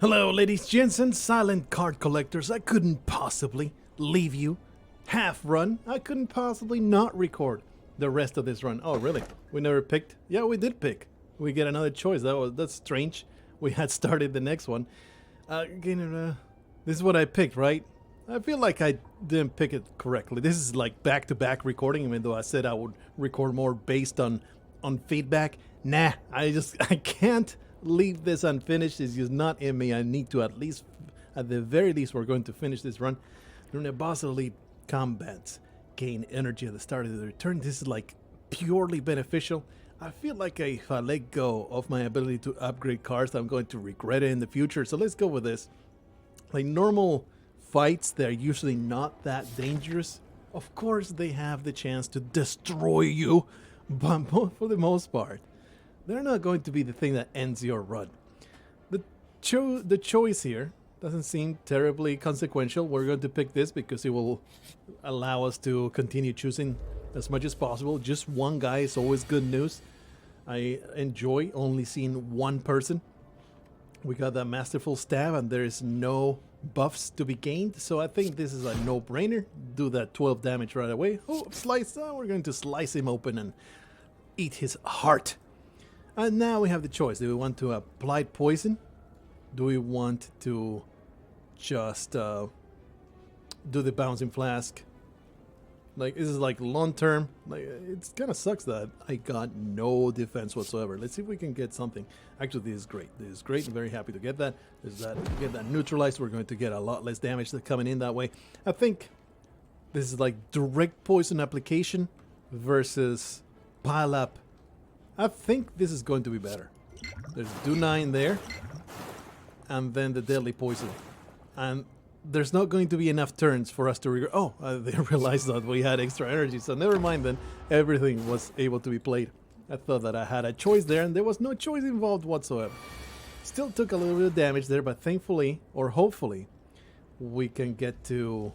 Hello, ladies, gents, and silent card collectors. I couldn't possibly leave you half run. I couldn't possibly not record the rest of this run. Oh, really? We never picked? Yeah, we did pick. We get another choice. That's strange. We had started the next one. This is what I picked, right? I feel like I didn't pick it correctly. This is like back-to-back recording, even though I said I would record more based on feedback. Nah, I can't leave this unfinished. It's just not in me. I need to at the very least, we're going to finish this run. During the boss elite combats, gain energy at the start of the return. This is like purely beneficial. I feel like if I let go of my ability to upgrade cards, I'm going to regret it in the future. So let's go with this. Like normal fights, they're usually not that dangerous. Of course, they have the chance to destroy you, but for the most part, they're not going to be the thing that ends your run. The choice here doesn't seem terribly consequential. We're going to pick this because it will allow us to continue choosing as much as possible. Just one guy is always good news. I enjoy only seeing one person. We got that masterful stab and there is no buffs to be gained, so I think this is a no-brainer. Do that 12 damage right away. Oh, slice! We're going to slice him open and eat his heart. And now we have the choice. Do we want to apply poison? Do we want to just do the bouncing flask? Like, this is like long term. Like, it kind of sucks that I got no defense whatsoever. Let's see if we can get something. Actually, this is great. This is great. I'm very happy to get that. Get that neutralized. We're going to get a lot less damage coming in that way. I think this is like direct poison application versus pile up. I think this is going to be better. There's do 9 there, and then the deadly poison, and there's not going to be enough turns for us to regret. Oh, they realized that we had extra energy, so never mind then. Everything was able to be played. I thought that I had a choice there, and there was no choice involved whatsoever. Still took a little bit of damage there, but thankfully, or hopefully, we can get to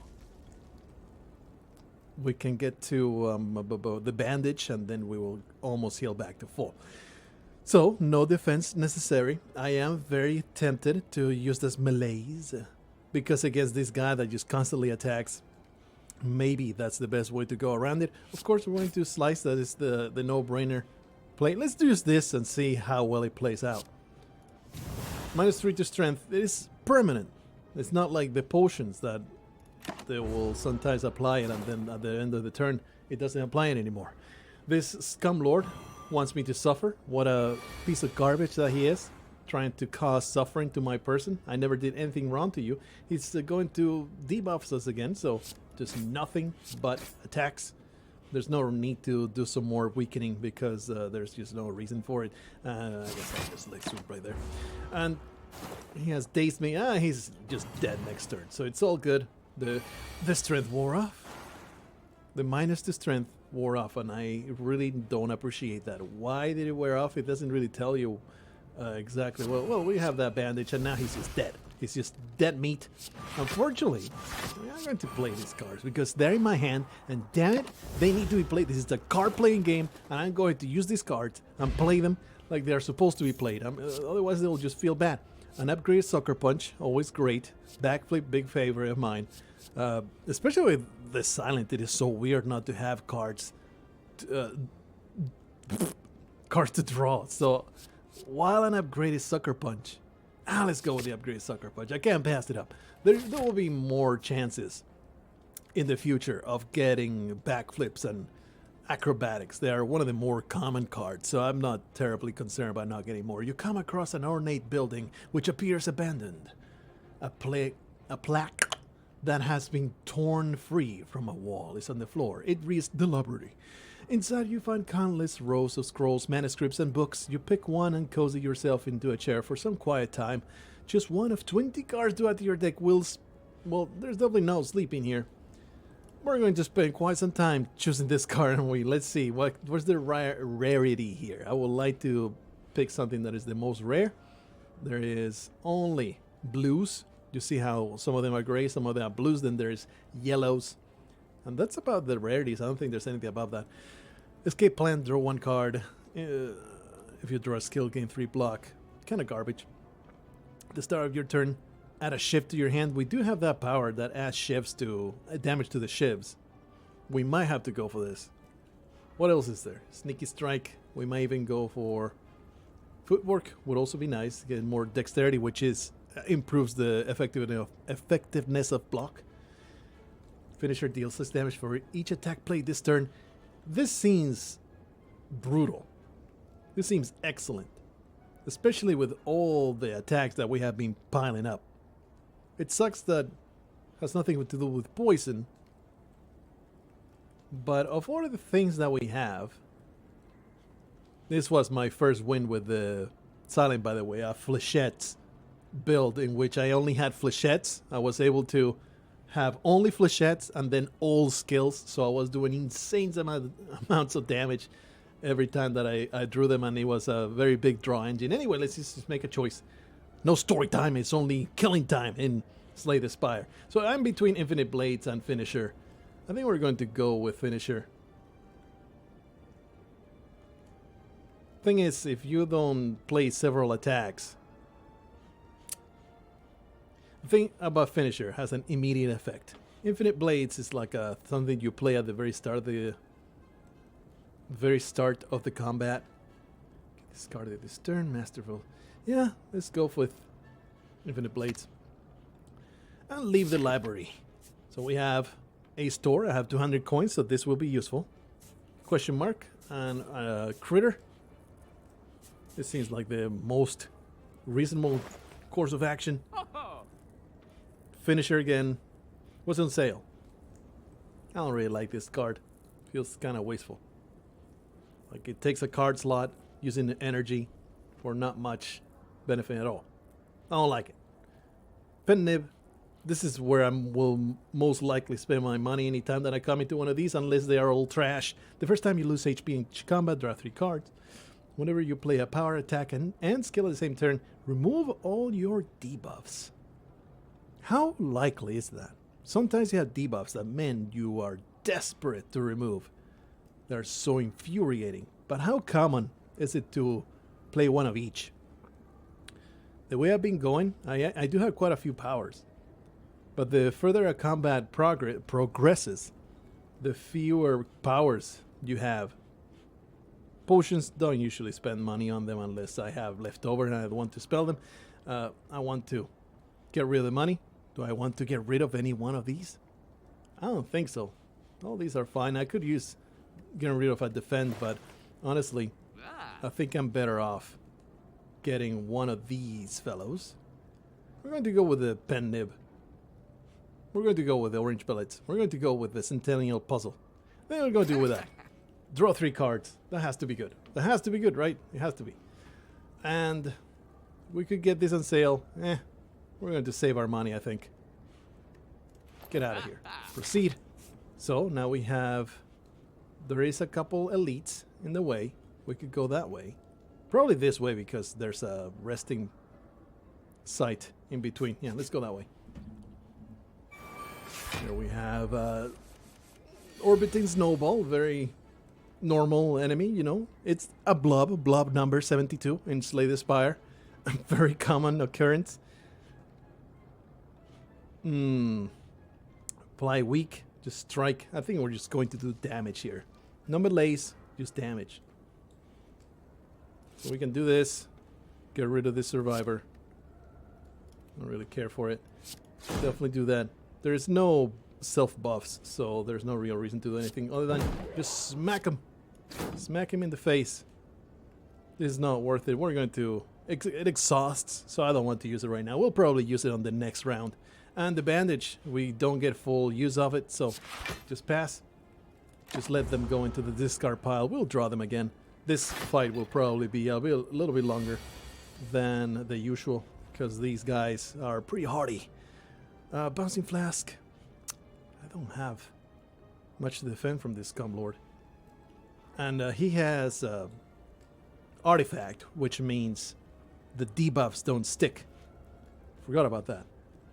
the bandage, and then we will almost heal back to full. So, no defense necessary. I am very tempted to use this melees, because against this guy that just constantly attacks, maybe that's the best way to go around it. Of course, we're going to slice. That is the no-brainer play. Let's use this and see how well it plays out. -3 to strength. It is permanent. It's not like the potions that they will sometimes apply it, and then at the end of the turn, it doesn't apply it anymore. This scum lord wants me to suffer. What a piece of garbage that he is, trying to cause suffering to my person. I never did anything wrong to you. He's going to debuff us again, so just nothing but attacks. There's no need to do some more weakening because there's just no reason for it. I guess I'll just leg sweep right there. And he has dazed me. He's just dead next turn, so it's all good. The strength wore off. The minus to strength wore off, and I really don't appreciate that. Why did it wear off? It doesn't really tell you exactly. Well, we have that bandage, and now he's just dead. He's just dead meat. Unfortunately, I'm going to play these cards because they're in my hand, and damn it, they need to be played. This is a card-playing game, and I'm going to use these cards and play them like they're supposed to be played. Otherwise, they'll just feel bad. An upgraded sucker punch, always great. Backflip, big favorite of mine. Especially with the silent, it is so weird not to have cards to draw. So while an upgraded sucker punch, let's go with the upgraded sucker punch. I can't pass it up. There will be more chances in the future of getting backflips and acrobatics. They are one of the more common cards, so I'm not terribly concerned about not getting more. You come across an ornate building which appears abandoned. A plaque that has been torn free from a wall is on the floor. It reads The Library. Inside you find countless rows of scrolls, manuscripts, and books. You pick one and cozy yourself into a chair for some quiet time. Just one of 20 cards to add to your deck will... Well, there's definitely no sleeping here. We're going to spend quite some time choosing this card, and let's see what's the rarity here. I would like to pick something that is the most rare. There is only blues. You see how some of them are gray, some of them are blues, then there's yellows. And that's about the rarities. I don't think there's anything above that. Escape plan, draw 1 card. If you draw a skill, gain 3 block. Kind of garbage. the start of your turn, add a shiv to your hand. We do have that power that adds shivs to damage to the shivs. We might have to go for this. What else is there? Sneaky strike. We might even go for footwork. Would also be nice. Get more dexterity, which is improves the effectiveness of block. Finisher deals less damage for each attack played this turn. This seems brutal. This seems excellent, especially with all the attacks that we have been piling up. It sucks that has nothing to do with poison, but of all of the things that we have, this was my first win with the Silent, by the way, a flechettes build in which I only had flechettes. I was able to have only flechettes and then all skills, so I was doing insane amounts of damage every time that I drew them, and it was a very big draw engine. Anyway, let's just make a choice. No story time, it's only killing time in Slay the Spire. So I'm between Infinite Blades and Finisher. I think we're going to go with Finisher. Thing is, if you don't play several attacks, the thing about Finisher has an immediate effect. Infinite Blades is like something you play at the very start of the combat. Discarded this turn, Masterful. Yeah, let's go with Infinite Blades. And leave the library. So we have a store. I have 200 coins, so this will be useful. Question mark and critter. This seems like the most reasonable course of action. Finisher again. What's on sale? I don't really like this card. Feels kind of wasteful. Like it takes a card slot using the energy for not much benefit at all. I don't like it. Pen Nib. This is where I will most likely spend my money anytime that I come into one of these, unless they are all trash. The first time you lose HP in combat, draw 3 cards. Whenever you play a power attack and skill at the same turn, remove all your debuffs. How likely is that? Sometimes you have debuffs that, man, you are desperate to remove. They're so infuriating. But how common is it to play one of each? The way I've been going, I do have quite a few powers. But the further a combat progresses, the fewer powers you have. Potions, don't usually spend money on them unless I have left over and I want to spell them. I want to get rid of the money. Do I want to get rid of any one of these? I don't think so. All these are fine. I could use getting rid of a defend, but honestly, I think I'm better off getting one of these fellows. We're going to go with the Pen Nib. We're going to go with the Orange Pellets. We're going to go with the Centennial Puzzle. Then we're going to do with that. Draw 3 cards. That has to be good. That has to be good, right? It has to be. And we could get this on sale. We're going to save our money, I think. Get out of here. Proceed. So now we have... There is a couple elites in the way. We could go that way. Probably this way because there's a resting site in between. Yeah, let's go that way. Here we have Orbiting Snowball. Very normal enemy, you know. It's a blob number 72 in Slay the Spire. Very common occurrence. Apply weak, just strike. I think we're just going to do damage here. No melees, just damage. So we can do this. Get rid of this survivor. Don't really care for it. Definitely do that. There's no self buffs, so there's no real reason to do anything other than just smack him. Smack him in the face. This is not worth it. We're going to... It exhausts, so I don't want to use it right now. We'll probably use it on the next round. And the bandage, we don't get full use of it, so just pass. Just let them go into the discard pile. We'll draw them again. This fight will probably be a little bit longer than the usual, because these guys are pretty hardy. Bouncing Flask. I don't have much to defend from this Scum Lord. And he has Artifact, which means the debuffs don't stick. Forgot about that.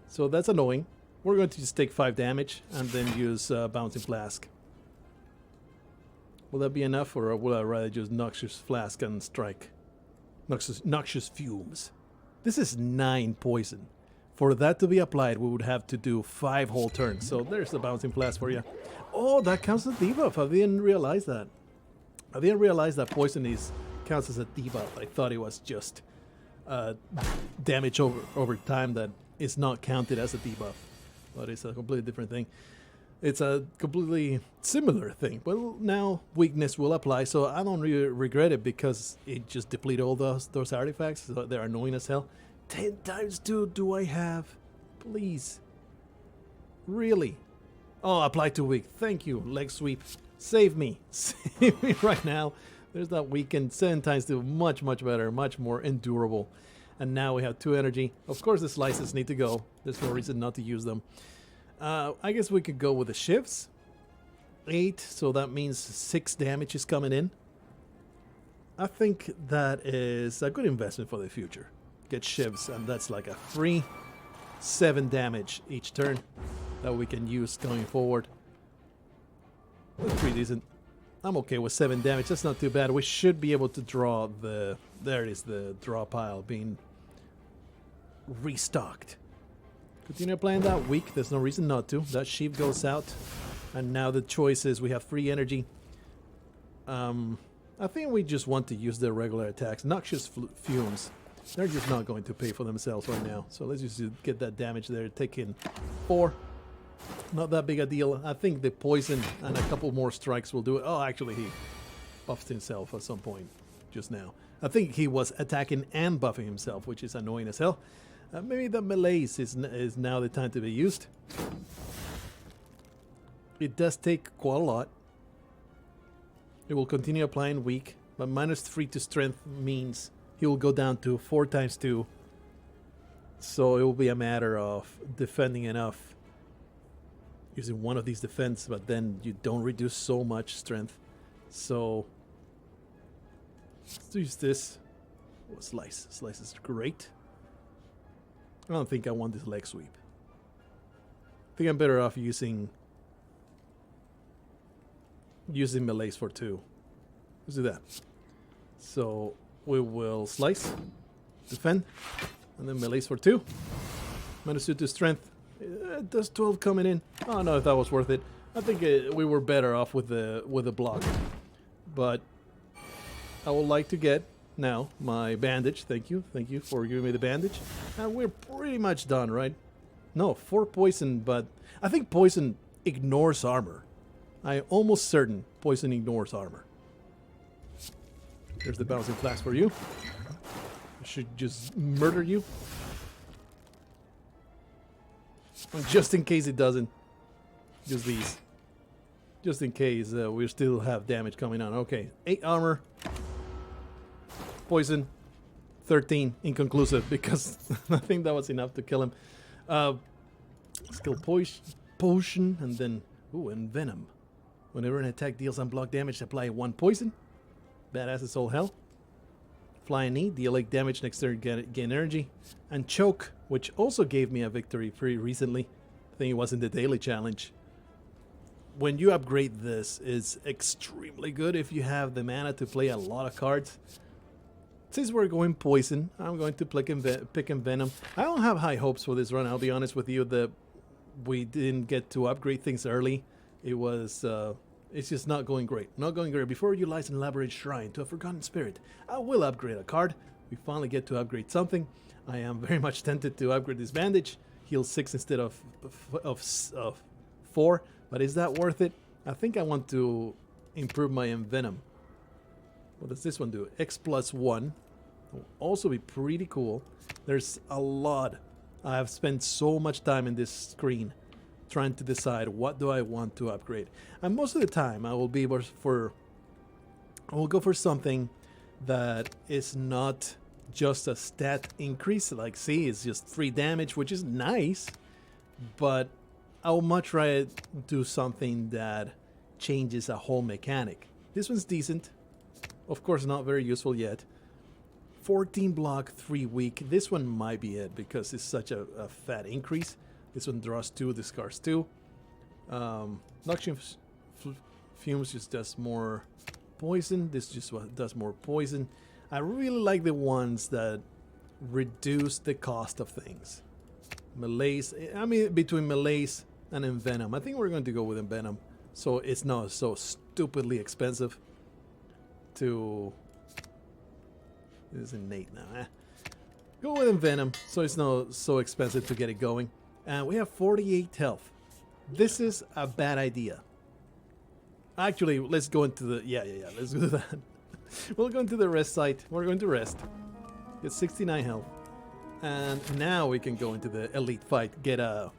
So that's annoying. We're going to just take 5 damage and then use Bouncing Flask. Will that be enough, or will I rather just Noxious Flask and strike? Noxious Fumes. This is 9 poison. For that to be applied, we would have to do 5 whole turns. So there's the bouncing blast for you. Oh, that counts as debuff. I didn't realize that. I didn't realize that poison counts as a debuff. I thought it was just damage over time that is not counted as a debuff. But it's a completely different thing. It's a completely similar thing. But now weakness will apply, so I don't really regret it because it just depleted all those artifacts. So they're annoying as hell. 10 times 2 do I have? Please. Really? Oh, apply to weak. Thank you, leg sweep. Save me. Save me right now. There's that weakened. 7 times 2. Much, much better. Much more endurable. And now we have 2 energy. Of course the slices need to go. There's no reason not to use them. I guess we could go with the shifts. 8, so that means 6 damage is coming in. I think that is a good investment for the future. Get shifts, and that's like a free 7 damage each turn that we can use going forward. That's pretty decent. I'm okay with 7 damage. That's not too bad. We should be able to draw the... There it is, the draw pile being restocked. Continue playing that weak. There's no reason not to. That sheep goes out. And now the choice is we have free energy. I think we just want to use the regular attacks. Noxious fumes. They're just not going to pay for themselves right now. So let's just get that damage there. Take in 4. Not that big a deal. I think the poison and a couple more strikes will do it. Oh, actually he buffed himself at some point just now. I think he was attacking and buffing himself, which is annoying as hell. Maybe the melees is now the time to be used. It does take quite a lot. It will continue applying weak, but -3 to strength means he will go down to 4 times 2. So it will be a matter of defending enough using one of these defense, but then you don't reduce so much strength. So let's use this. Oh, slice. Slice is great. I don't think I want this leg sweep. I think I'm better off using melees for 2. Let's do that. So we will slice, defend, and then melees for 2. -2 to strength. It does 12 coming in. I don't know if that was worth it. I think we were better off with the block. But I would like to get now my bandage. Thank you for giving me the bandage. And we're pretty much done, right? No, 4 poison, but I think poison ignores armor. I'm almost certain poison ignores armor. There's the bouncing flask for you. I should just murder you. Just in case it doesn't. Just these. Just in case we still have damage coming on. Okay, 8 armor. Poison. 13. Inconclusive because I think that was enough to kill him. Skill potion and then... Ooh, and venom. Whenever an attack deals unblocked damage, apply 1 poison. Badass as all hell. Flying knee, deal 8 damage next turn, gain energy. And choke, which also gave me a victory pretty recently. I think it was in the daily challenge. When you upgrade this, it's extremely good if you have the mana to play a lot of cards. Since we're going poison, I'm going to pick venom. I don't have high hopes for this run, I'll be honest with you. We didn't get to upgrade things early. It was... it's just not going great. Not going great. Before you lies an elaborate shrine to a forgotten spirit, I will upgrade a card. We finally get to upgrade something. I am very much tempted to upgrade this bandage. Heal 6 instead of 4. But is that worth it? I think I want to improve my envenom. What does this one do? X+1. Will also be pretty cool. There's a lot. I have spent so much time in this screen trying to decide what do I want to upgrade. And most of the time I will go for something that is not just a stat increase. Like see, it's just 3 damage, which is nice, but I will much rather do something that changes a whole mechanic. This one's decent. Of course not very useful yet. 14 block, 3 weak. This one might be it because it's such a fat increase. This one draws 2, discards 2. Noxious fumes just does more poison. This just does more poison. I really like the ones that reduce the cost of things. Melee's, I mean, between Melee's and Envenom. I think we're going to go with Envenom, so it's not so stupidly expensive to... This is innate now, Go with Envenom, so it's not so expensive to get it going. And we have 48 health. This is a bad idea. Actually, let's go into the... Yeah, let's do that. We'll go into the rest site. We're going to rest. Get 69 health. And now we can go into the elite fight. Get a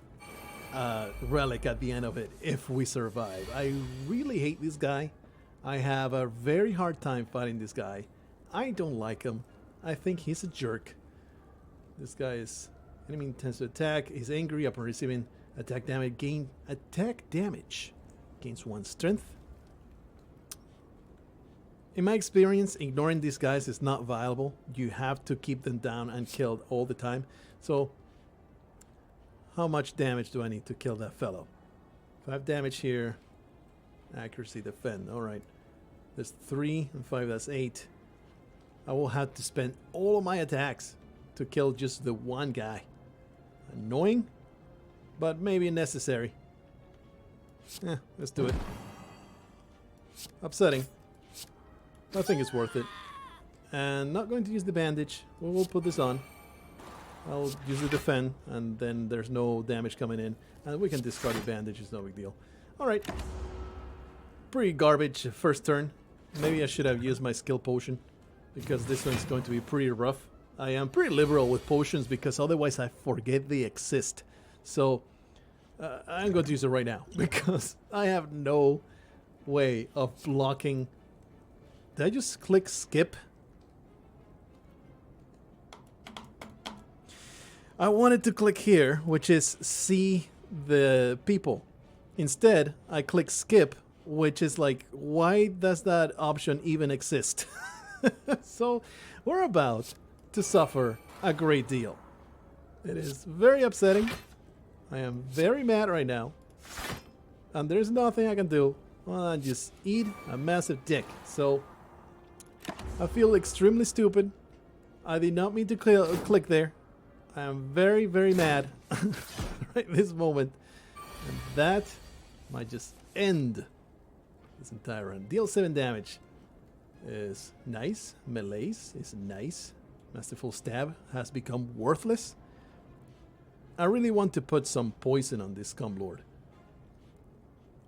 relic at the end of it if we survive. I really hate this guy. I have a very hard time fighting this guy. I don't like him. I think he's a jerk. This guy is... Enemy intends to attack. He's angry upon receiving attack damage. Gains 1 strength. In my experience, ignoring these guys is not viable. You have to keep them down and killed all the time. So, how much damage do I need to kill that fellow? 5 damage here. Accuracy, defend. Alright. There's 3 and 5, that's 8. I will have to spend all of my attacks to kill just the one guy. Annoying, but maybe necessary. Let's do it. Upsetting. I think it's worth it. And not going to use the bandage. We'll put this on. I'll use the defend, and then there's no damage coming in. And we can discard the bandage, it's no big deal. Alright. Pretty garbage first turn. Maybe I should have used my skill potion, because this one's going to be pretty rough. I am pretty liberal with potions because otherwise I forget they exist. So I'm going to use it right now because I have no way of blocking. Did I just click skip? I wanted to click here, which is see the people. Instead, I click skip, which is like, why does that option even exist? So we're about to suffer a great deal. It is very upsetting. I am very mad right now. And there's nothing I can do. Well, I just eat a massive dick. So I feel extremely stupid. I did not mean to click there. I am very, very mad right this moment. And that might just end this entire run. Deal 7 damage is nice. Melee's is nice. Masterful Stab has become worthless. I really want to put some poison on this Scum Lord.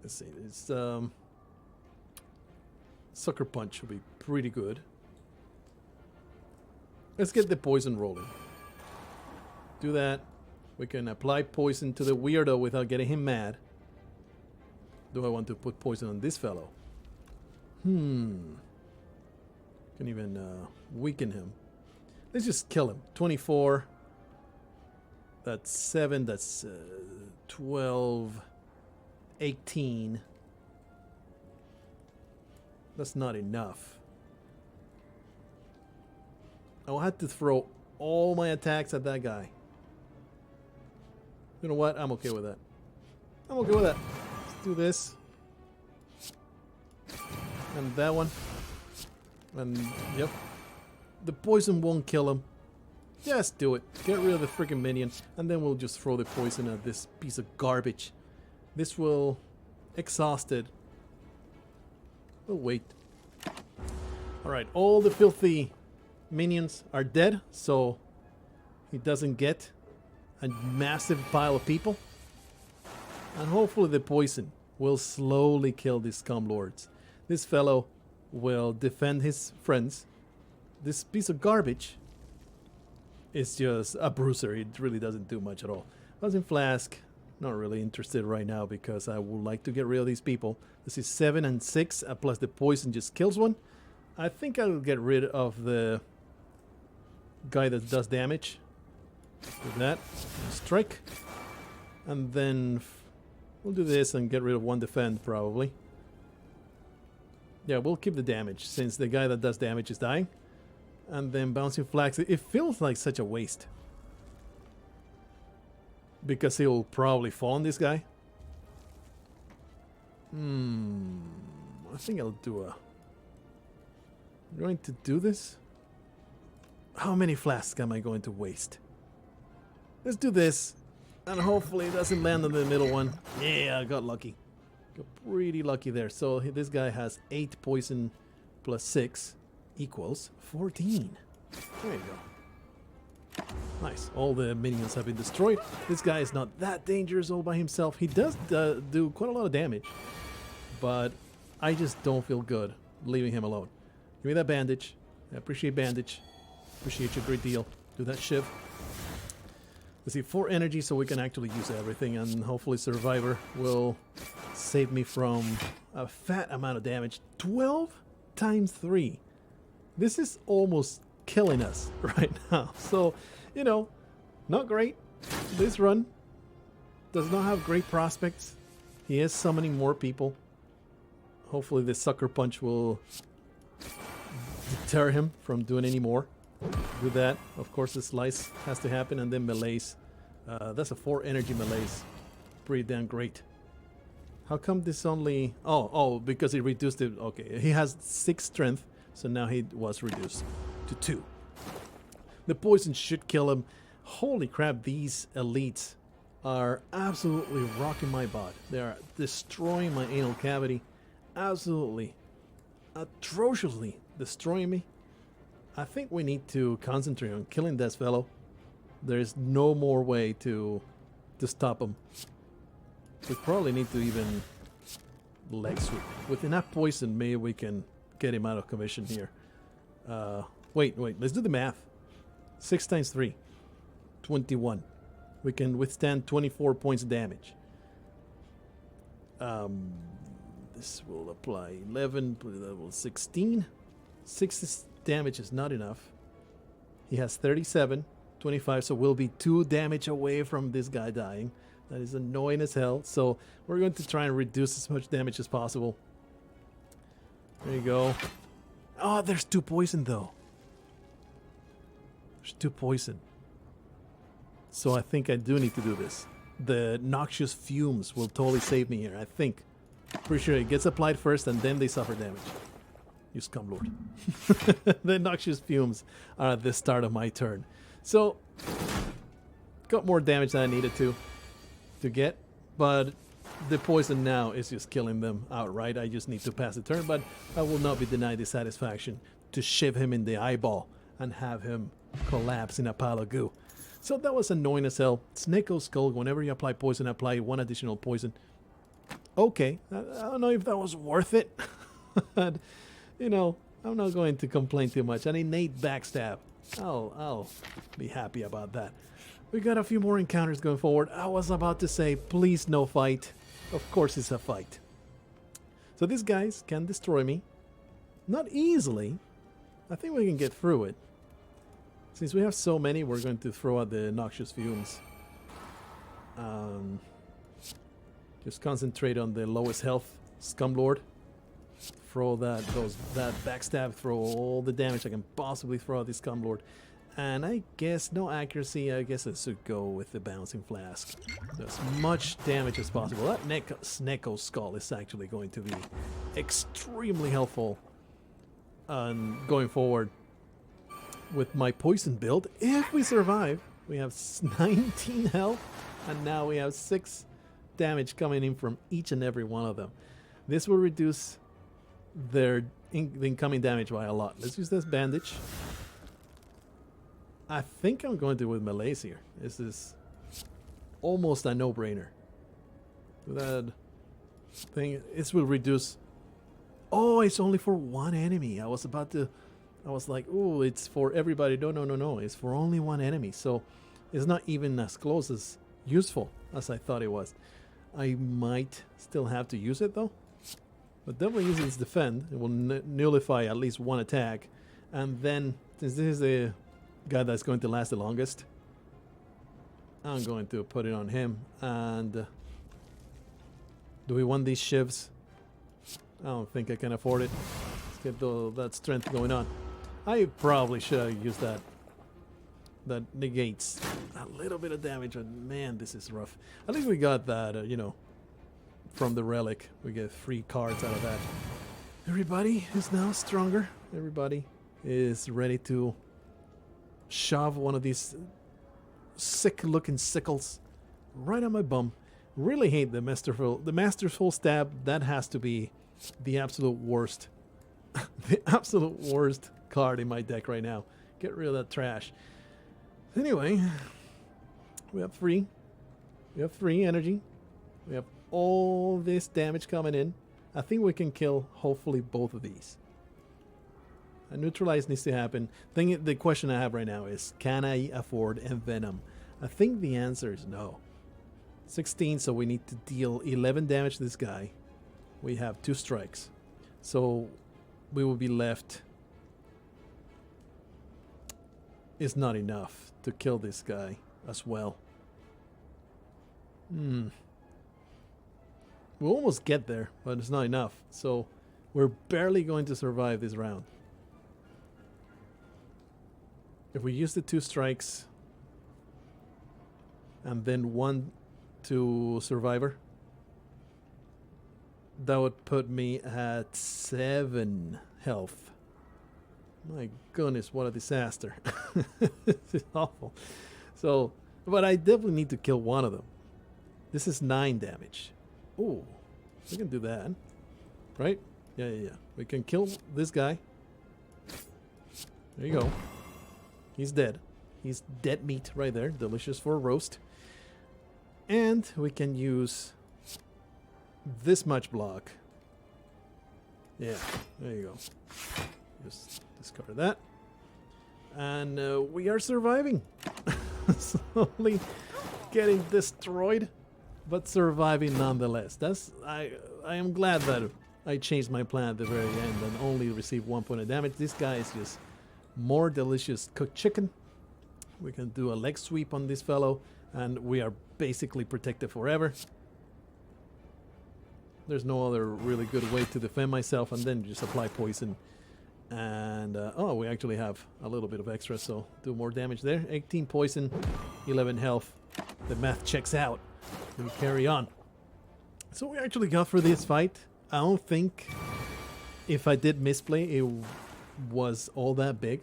Let's see. It's Sucker Punch would be pretty good. Let's get the poison rolling. Do that. We can apply poison to the weirdo without getting him mad. Do I want to put poison on this fellow? Can even weaken him. Let's just kill him. 24. That's 7. That's 12. 18. That's not enough. I'll have to throw all my attacks at that guy. You know what? I'm okay with that. I'm okay with that. Let's do this. And that one. And, yep. The poison won't kill him. Just do it. Get rid of the freaking minion. And then we'll just throw the poison at this piece of garbage. This will exhaust it. We'll wait. Alright, all the filthy minions are dead, so he doesn't get a massive pile of people. And hopefully the poison will slowly kill these scum lords. This fellow will defend his friends. This piece of garbage is just a bruiser. It really doesn't do much at all. Bouncing Flask, not really interested right now because I would like to get rid of these people. This is 7 and 6, plus the poison just kills one. I think I'll get rid of the guy that does damage. Do that. Strike. And then we'll do this and get rid of one defend probably. Yeah, we'll keep the damage since the guy that does damage is dying. And then Bouncing Flags. It feels like such a waste. Because he'll probably fall on this guy. I think I'll do a... I'm going to do this. How many flasks am I going to waste? Let's do this. And hopefully it doesn't land on the middle one. Yeah, I got lucky. Got pretty lucky there. So this guy has 8 poison plus 6 equals 14. There you go. Nice. All the minions have been destroyed. This guy is not that dangerous all by himself. He does do quite a lot of damage. But I just don't feel good leaving him alone. Give me that bandage. I appreciate bandage. Appreciate you a great deal. Do that shiv. Let's see, 4 energy so we can actually use everything, and hopefully Survivor will save me from a fat amount of damage. 12 times 3. This is almost killing us right now. So, you know, not great. This run does not have great prospects. He is summoning more people. Hopefully the Sucker Punch will deter him from doing any more. Do that. Of course, the slice has to happen, and then melees. That's a 4 energy melees. Pretty damn great. How come this only... Oh, because he reduced it. Okay, he has 6 strength, so now he was reduced to 2. The poison should kill him. Holy crap, these elites are absolutely rocking my bot. They are destroying my anal cavity. Absolutely, atrociously destroying me. I think we need to concentrate on killing this fellow. There is no more way to stop him. We probably need to even leg sweep. With enough poison, maybe we can get him out of commission here. Wait, let's do the math. 6 times 3. 21. We can withstand 24 points of damage. This will apply 11, level 16. 6 damage is not enough. He has 37, 25, so we'll be 2 damage away from this guy dying. That is annoying as hell. So we're going to try and reduce as much damage as possible. There you go. Oh, there's 2 poison though. There's 2 poison. So I think I do need to do this. The noxious fumes will totally save me here, I think. Pretty sure it gets applied first and then they suffer damage. You scumlord. The noxious fumes are at the start of my turn. So, got more damage than I needed to get. But the poison now is just killing them outright. I just need to pass the turn. But I will not be denied the satisfaction to shiv him in the eyeball and have him collapse in a pile of goo. So that was annoying as hell. Sneko Skull, whenever you apply poison, apply 1 additional poison. Okay, I don't know if that was worth it. But, you know, I'm not going to complain too much. An innate backstab. I'll be happy about that. We got a few more encounters going forward. I was about to say, please no fight. Of course it's a fight. So these guys can destroy me. Not easily. I think we can get through it. Since we have so many, we're going to throw out the noxious fumes. Just concentrate on the lowest health Scumlord. Throw that backstab, throw all the damage I can possibly throw at this Scumlord. And I guess no accuracy, I guess I should go with the bouncing flask. As much damage as possible. That Sneko Skull is actually going to be extremely helpful going forward with my poison build. If we survive, we have 19 health, and now we have 6 damage coming in from each and every one of them. This will reduce the incoming damage by a lot. Let's use this bandage. I think I'm going to do with melees here. This is almost a no-brainer. That thing, this will reduce. Oh, it's only for 1 enemy. I was like, oh, it's for everybody. No. It's for only 1 enemy. So it's not even as close as useful as I thought it was. I might still have to use it though. But definitely using its defend. It will nullify at least 1 attack. And then, since this is the guy that's going to last the longest, I'm going to put it on him. And do we want these shivs? I don't think I can afford it. Let's get that strength going on. I probably should have used that. That negates a little bit of damage, but man, this is rough. At least we got that, you know, from the relic. We get 3 cards out of that. Everybody is now stronger. Everybody is ready to shove one of these sick-looking sickles right on my bum. Really hate the masterful stab. That has to be the absolute worst. The absolute worst card in my deck right now. Get rid of that trash. Anyway, we have 3. We have 3 energy. We have all this damage coming in. I think we can kill, hopefully, both of these. A neutralize needs to happen. The question I have right now is, can I afford Envenom? I think the answer is no. 16, so we need to deal 11 damage to this guy. We have 2 strikes. So we will be left. It's not enough to kill this guy as well. We'll almost get there, but it's not enough. So we're barely going to survive this round. If we use the 2 strikes and then 1 to Survivor, that would put me at 7 health. My goodness, what a disaster. This is awful. So, but I definitely need to kill one of them. This is 9 damage. Oh, we can do that. Right? Yeah. We can kill this guy. There you go. He's dead. He's dead meat right there. Delicious for a roast. And we can use this much block. Yeah, there you go. Just discard that. And we are surviving. Slowly getting destroyed, but surviving nonetheless. I am glad that I changed my plan at the very end and only received 1 point of damage. This guy is just more delicious cooked chicken. We can do a leg sweep on this fellow, and we are basically protected forever. There's no other really good way to defend myself, and then just apply poison. And oh, we actually have a little bit of extra, so do more damage there. 18 poison, 11 health. The math checks out. We carry on. So we actually got through this fight. I don't think if I did misplay, it was all that big.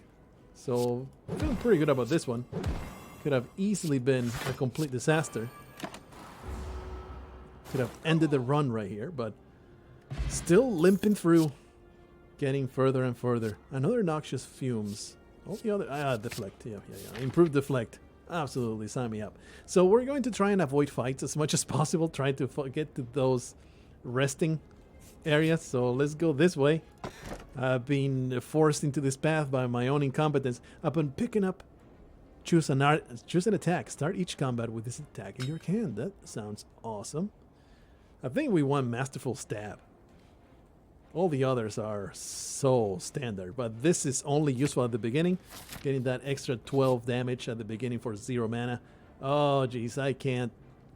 So I'm feeling pretty good about this one. Could have easily been a complete disaster. Could have ended the run right here, but still limping through. Getting further and further. Another noxious fumes. All the other... deflect. Yeah. Improved deflect. Absolutely, sign me up. So we're going to try and avoid fights as much as possible. Try to get to those resting areas. So let's go this way. I've been forced into this path by my own incompetence. Upon picking up, choose an attack. Start each combat with this attack in your hand. That sounds awesome. I think we want Masterful Stab. All the others are so standard, but this is only useful at the beginning. Getting that extra 12 damage at the beginning for 0 mana. Oh, geez, I can't.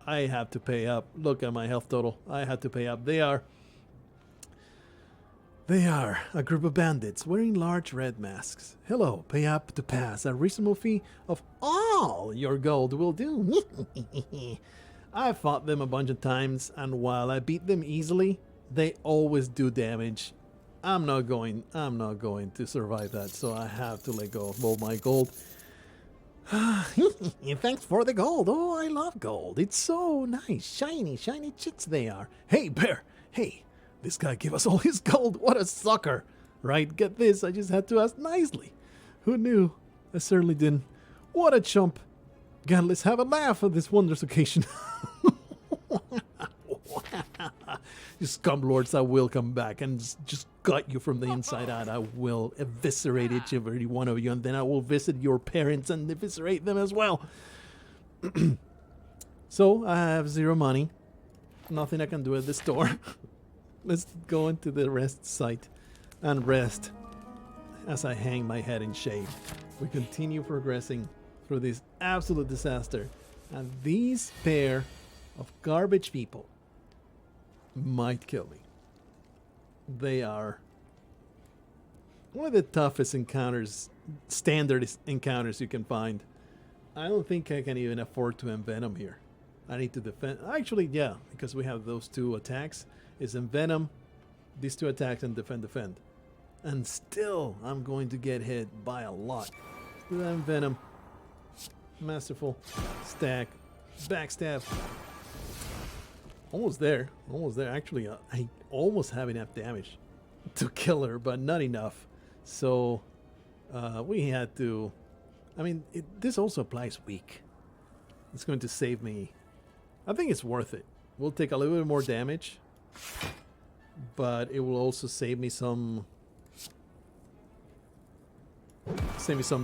I have to pay up. Look at my health total. I have to pay up. They are a group of bandits wearing large red masks. Hello, pay up to pass. A reasonable fee of all your gold will do. I fought them a bunch of times, and while I beat them easily, they always do damage. I'm not going to survive that, so I have to let go of all my gold. Thanks for the gold. Oh, I love gold. It's so nice. Shiny chits they are. Hey, bear. Hey, this guy gave us all his gold. What a sucker. Right, get this. I just had to ask nicely. Who knew? I certainly didn't. What a chump. God, let's have a laugh on this wondrous occasion. You scumlords, I will come back and just gut you from the inside out. I will eviscerate each and every one of you, and then I will visit your parents and eviscerate them as well. So, I have 0 money. Nothing I can do at the store. Let's go into the rest site and rest as I hang my head in shame. We continue progressing through this absolute disaster. And these pair of garbage people might kill me. They are one of the toughest encounters, standard encounters you can find. I don't think I can even afford to envenom here. I need to defend. Actually, yeah, because we have those 2 attacks. It's envenom, these 2 attacks, and defend. And still, I'm going to get hit by a lot. Do that Venom. Masterful. Stack. Backstab. Almost there. Almost there. Actually, I almost have enough damage to kill her, but not enough. So, we had to... I mean, this also applies weak. It's going to save me. I think it's worth it. We'll take a little bit more damage, but it will also save me some...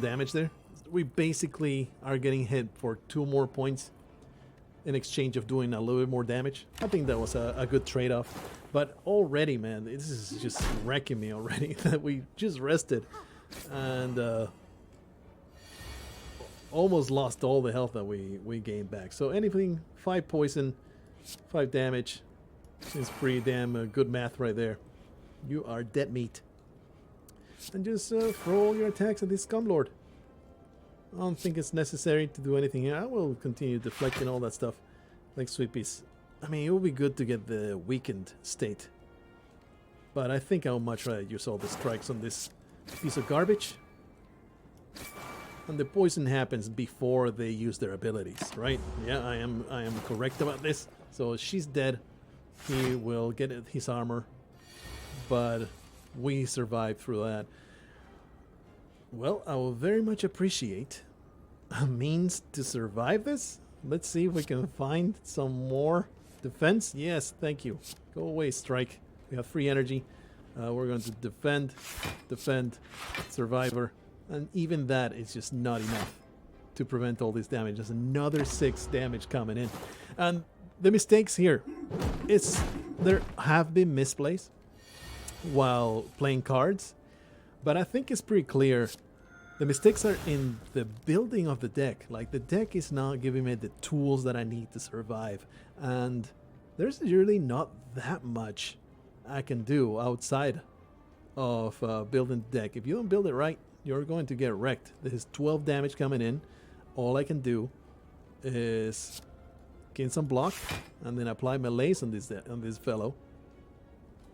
damage there. We basically are getting hit for 2 more points in exchange of doing a little bit more damage. I think that was a good trade-off. But already, man, this is just wrecking me already that we just rested and almost lost all the health that we gained back. So anything, 5 poison, 5 damage, is pretty damn good math right there. You are dead meat. And just throw all your attacks at this scumlord. I don't think it's necessary to do anything here. I will continue deflecting all that stuff like sweepies. I mean, it would be good to get the weakened state. But I think I'll much rather use all the strikes on this piece of garbage. And the poison happens before they use their abilities, right? Yeah, I am correct about this. So she's dead. He will get his armor. But we survived through that. Well, I will very much appreciate a means to survive this. Let's see if we can find some more defense. Yes, thank you. Go away, strike. We have free energy. We're going to defend, survivor. And even that is just not enough to prevent all this damage. There's another 6 damage coming in. And the mistakes here, there have been misplays while playing cards. But I think it's pretty clear the mistakes are in the building of the deck. Like, the deck is not giving me the tools that I need to survive. And there's really not that much I can do outside of building the deck. If you don't build it right, you're going to get wrecked. There's 12 damage coming in. All I can do is gain some block and then apply melees on this fellow.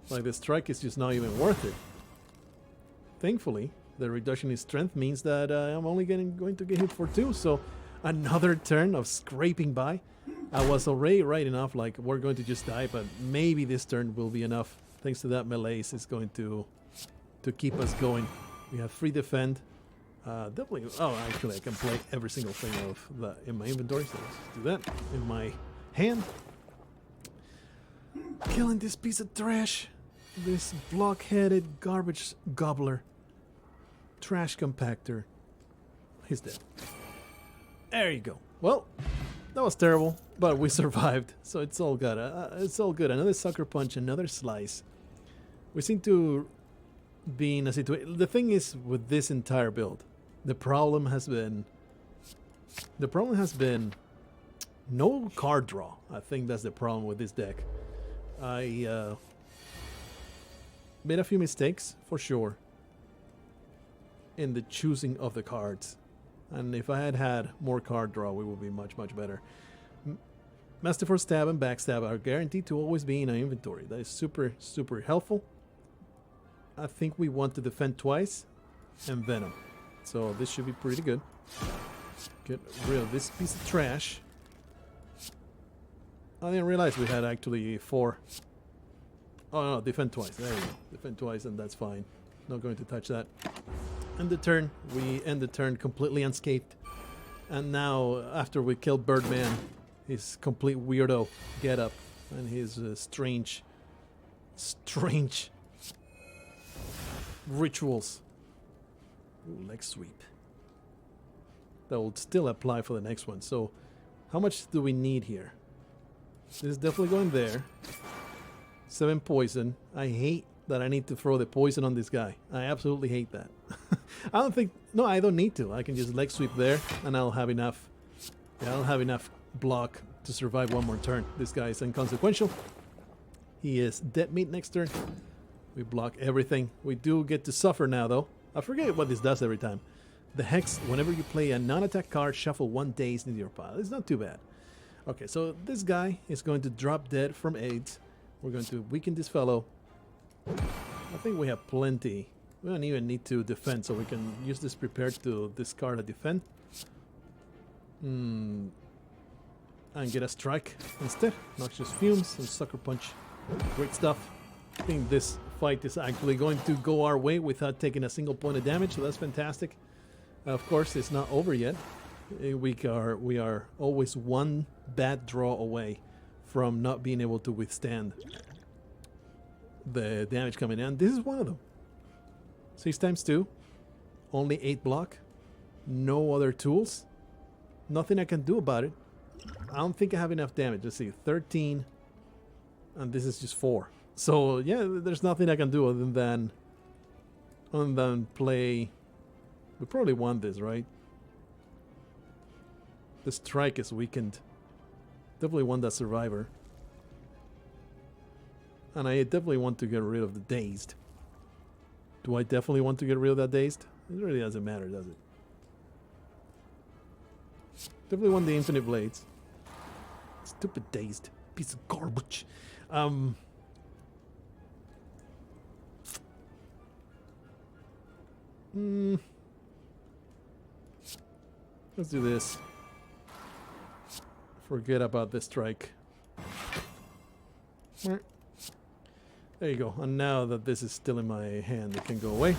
Like, the strike is just not even worth it. Thankfully, the reduction in strength means that I'm only going to get hit for 2. So another turn of scraping by. I was already right enough, like, we're going to just die, but maybe this turn will be enough. Thanks to that melees, it's going to keep us going. We have free defend. Definitely. Oh, actually, I can play every single thing of that in my inventory. So let's do that in my hand. Killing this piece of trash. This block-headed garbage gobbler. Trash compactor. He's dead. There you go. Well, that was terrible, but we survived, so it's all good. It's all good. Another sucker punch, another slice. We seem to be in a situation. The thing is, with this entire build, the problem has been no card draw. I think that's the problem with this deck. I made a few mistakes for sure in the choosing of the cards, and if I had had more card draw, we would be much better. Masterful Stab and Backstab are guaranteed to always be in our inventory. That is super helpful. I think we want to defend twice and Venom, so this should be pretty good. Get rid of this piece of trash. I didn't realize we had actually 4. Oh no, defend twice. There we go. Defend twice and that's fine. Not going to touch that. End the turn. We end the turn completely unscathed. And now, after we killed Birdman, his complete weirdo getup and his strange rituals. Ooh, leg sweep. That will still apply for the next one. So, how much do we need here? This is definitely going there. 7 poison. I hate that I need to throw the poison on this guy. I absolutely hate that. I don't think... No, I don't need to. I can just leg sweep there and I'll have enough... Yeah, I'll have enough block to survive one more turn. This guy is inconsequential. He is dead meat next turn. We block everything. We do get to suffer now, though. I forget what this does every time. The Hex, whenever you play a non-attack card, shuffle 1 daze into your pile. It's not too bad. Okay, so this guy is going to drop dead from AIDS. We're going to weaken this fellow. I think we have plenty We don't even need to defend, so we can use this prepared to discard a defend. And get a strike instead. Noxious Fumes and Sucker Punch. Great stuff. I think this fight is actually going to go our way without taking a single point of damage, so that's fantastic. Of course, it's not over yet. We are always one bad draw away from not being able to withstand the damage coming in. This is one of them. 6 times 2. Only 8 block. No other tools. Nothing I can do about it. I don't think I have enough damage. Let's see. 13. And this is just 4. So, yeah, there's nothing I can do other than play. We probably want this, right? The strike is weakened. Definitely want that survivor. And I definitely want to get rid of the dazed. Do I definitely want to get rid of that dazed? It really doesn't matter, does it? Definitely want the infinite blades. Stupid dazed. Piece of garbage. Let's do this. Forget about the strike. There you go. And now that this is still in my hand, it can go away.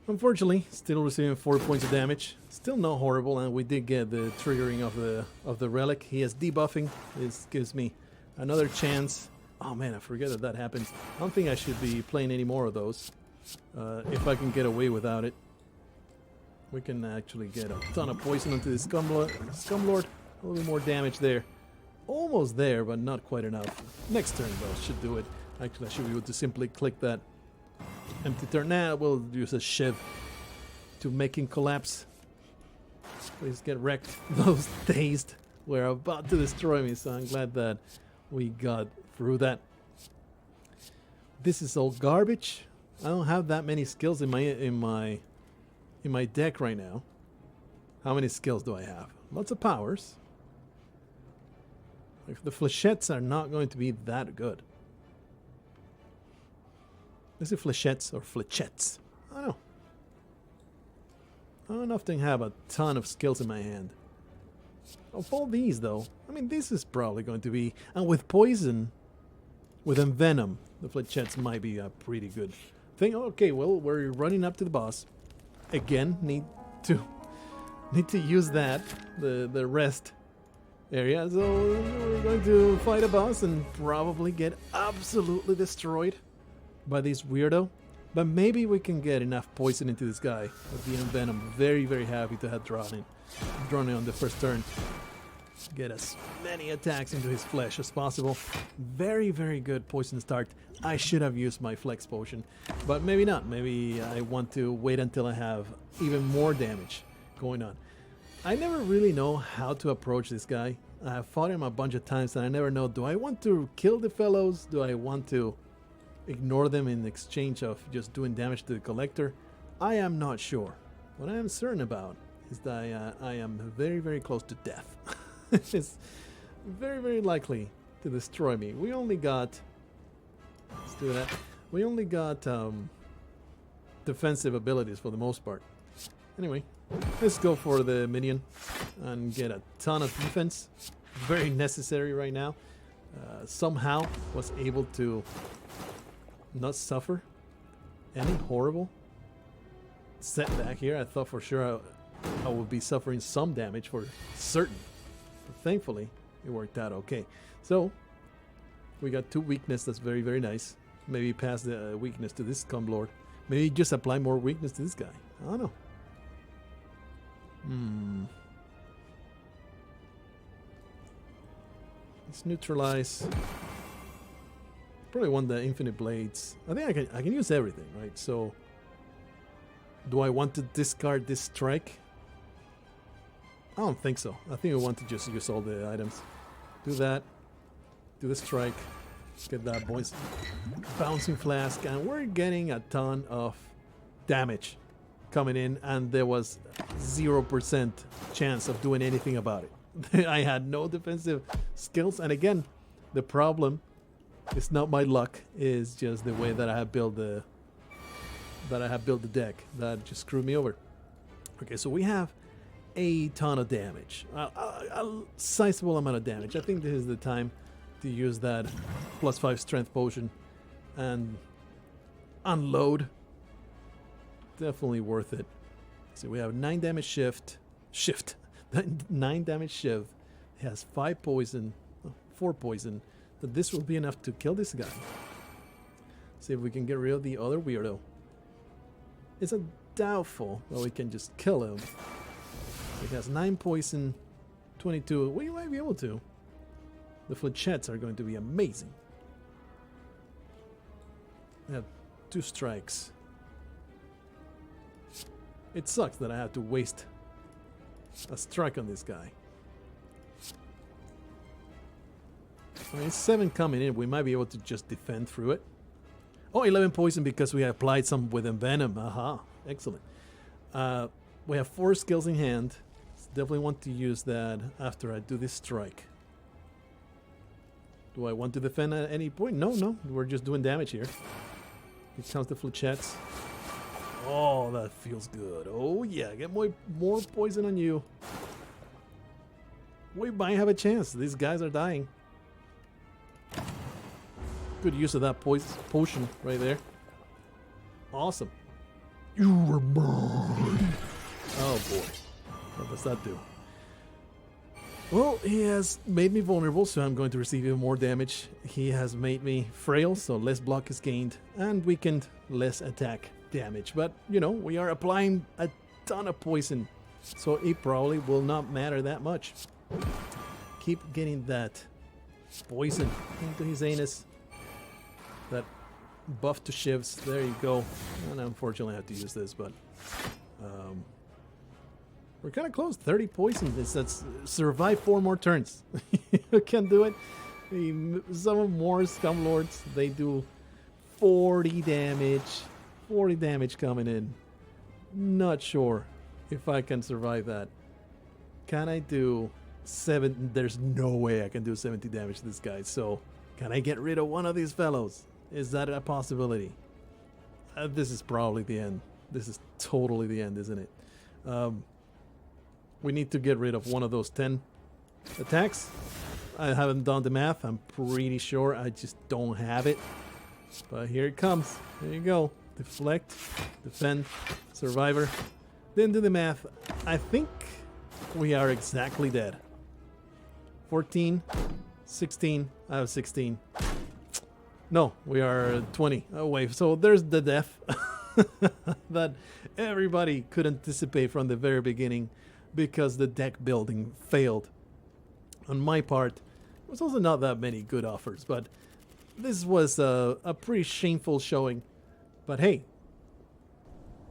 Unfortunately, still receiving 4 points of damage. Still not horrible, and we did get the triggering of the relic. He is debuffing. This gives me another chance. Oh man, I forget that happens. I don't think I should be playing any more of those. If I can get away without it. We can actually get a ton of poison into the Scumlord. A little bit more damage there. Almost there, but not quite enough. Next turn, though, should do it. Actually, I should be able to simply click that empty turn. Now we'll use a shiv to make him collapse. Please get wrecked. Those dazed were about to destroy me, so I'm glad that we got through that. This is all garbage. I don't have that many skills in my deck right now. How many skills do I have? Lots of powers. Like the flechettes are not going to be that good. Is it flechettes or flechettes? I don't know. I don't often have a ton of skills in my hand. Of all these, though, I mean, this is probably going to be... And with poison, with envenom, the flechettes might be a pretty good thing. Okay, well, we're running up to the boss. Again, need to use that, the rest area. So we're going to fight a boss and probably get absolutely destroyed by this weirdo. But maybe we can get enough poison into this guy with the envenom. Very, very happy to have drawn it on the first turn. Get as many attacks into his flesh as possible. Very, very good poison start. I should have used my flex potion, but maybe not. Maybe I want to wait until I have even more damage going on. I never really know how to approach this guy. I have fought him a bunch of times and I never know, do I want to kill the fellows? Do I want to ignore them in exchange of just doing damage to the collector? I am not sure. What I am certain about is that I am very, very close to death. It's very, very likely to destroy me. We only got... Let's do that. We only got defensive abilities for the most part. Anyway, let's go for the minion and get a ton of defense. Very necessary right now. Somehow was able to not suffer any horrible setback here. I thought for sure I would be suffering some damage for certain. But thankfully, it worked out okay. So, we got 2 weakness. That's very, very nice. Maybe pass the weakness to this Scumlord. Maybe just apply more weakness to this guy. I don't know. Let's neutralize. Probably want the infinite blades. I think I can use everything, right? So, do I want to discard this strike? I don't think so. I think I want to just use all the items. Do that. Do the strike. Get that bouncing flask, and we're getting a ton of damage coming in, and there was 0% chance of doing anything about it. I had no defensive skills, and again, the problem is not my luck, it's just the way that I have built the that I have built the deck that just screwed me over. Okay, so we have a ton of damage, a sizable amount of damage. I think this is the time to use that +5 strength potion and unload. Definitely worth it. So we have 9 damage shift, 9 damage shift. It has 5 poison, 4 poison. So this will be enough to kill this guy. See if we can get rid of the other weirdo. It's a doubtful that we can just kill him. It has 9 poison, 22. We might be able to. The flechettes are going to be amazing. I have 2 strikes. It sucks that I have to waste a strike on this guy. I mean, it's 7 coming in. We might be able to just defend through it. Oh, 11 poison because we applied some with envenom. Aha, excellent. We have 4 skills in hand. Definitely want to use that after I do this strike. Do I want to defend at any point? No. We're just doing damage here. Here comes the flechettes. Oh, that feels good. Oh, yeah. Get more poison on you. We might have a chance. These guys are dying. Good use of that potion right there. Awesome. You were mine. Oh, boy. What does that do? Well, he has made me vulnerable, so I'm going to receive even more damage. He has made me frail, so less block is gained, and weakened, less attack damage. But, you know, we are applying a ton of poison, so it probably will not matter that much. Keep getting that poison into his anus. That buff to shivs. There you go. And unfortunately I have to use this, but we're kind of close. 30 poison. That's survive 4 more turns. You can do it. Some of more Scumlords, they do 40 damage. 40 damage coming in. Not sure if I can survive that. Can I do 7? There's no way I can do 70 damage to this guy. So can I get rid of one of these fellows? Is that a possibility? This is probably the end. This is totally the end, isn't it? We need to get rid of one of those 10 attacks. I haven't done the math. I'm pretty sure I just don't have it. But here it comes. There you go. Deflect, defend, survivor. Didn't do the math. I think we are exactly dead. 14, 16. I have 16. No, we are 20 away. So there's the death that everybody could anticipate from the very beginning because the deck building failed. On my part, there was also not that many good offers, but this was a pretty shameful showing. But hey,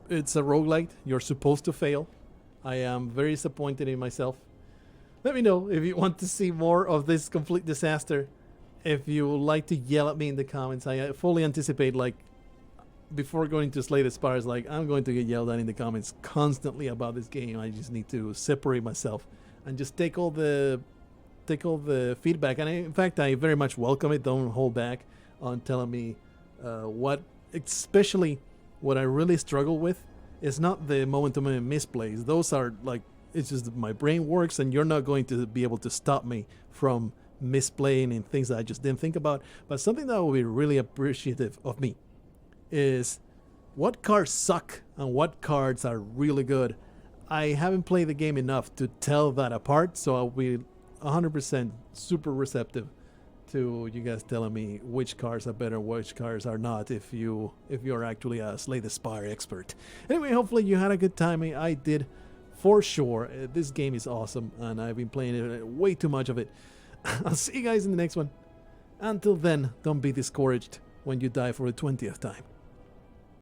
it's a roguelite. You're supposed to fail. I am very disappointed in myself. Let me know if you want to see more of this complete disaster. If you would like to yell at me in the comments, I fully anticipate, like, before going to Slay the Spires, like, I'm going to get yelled at in the comments constantly about this game. I just need to separate myself and just take all the feedback. And in fact, I very much welcome it. Don't hold back on telling me especially what I really struggle with is not the moment-to-moment misplays. Those are like, it's just my brain works, and you're not going to be able to stop me from misplaying and things that I just didn't think about. But something that will be really appreciative of me is what cards suck and what cards are really good. I haven't played the game enough to tell that apart, so I'll be 100% super receptive to you guys telling me which cards are better, which cards are not, if you're actually a Slay the Spire expert. Anyway, hopefully you had a good time. I did, for sure. This game is awesome, and I've been playing it way too much of it. I'll see you guys in the next one. Until then, don't be discouraged when you die for the 20th time.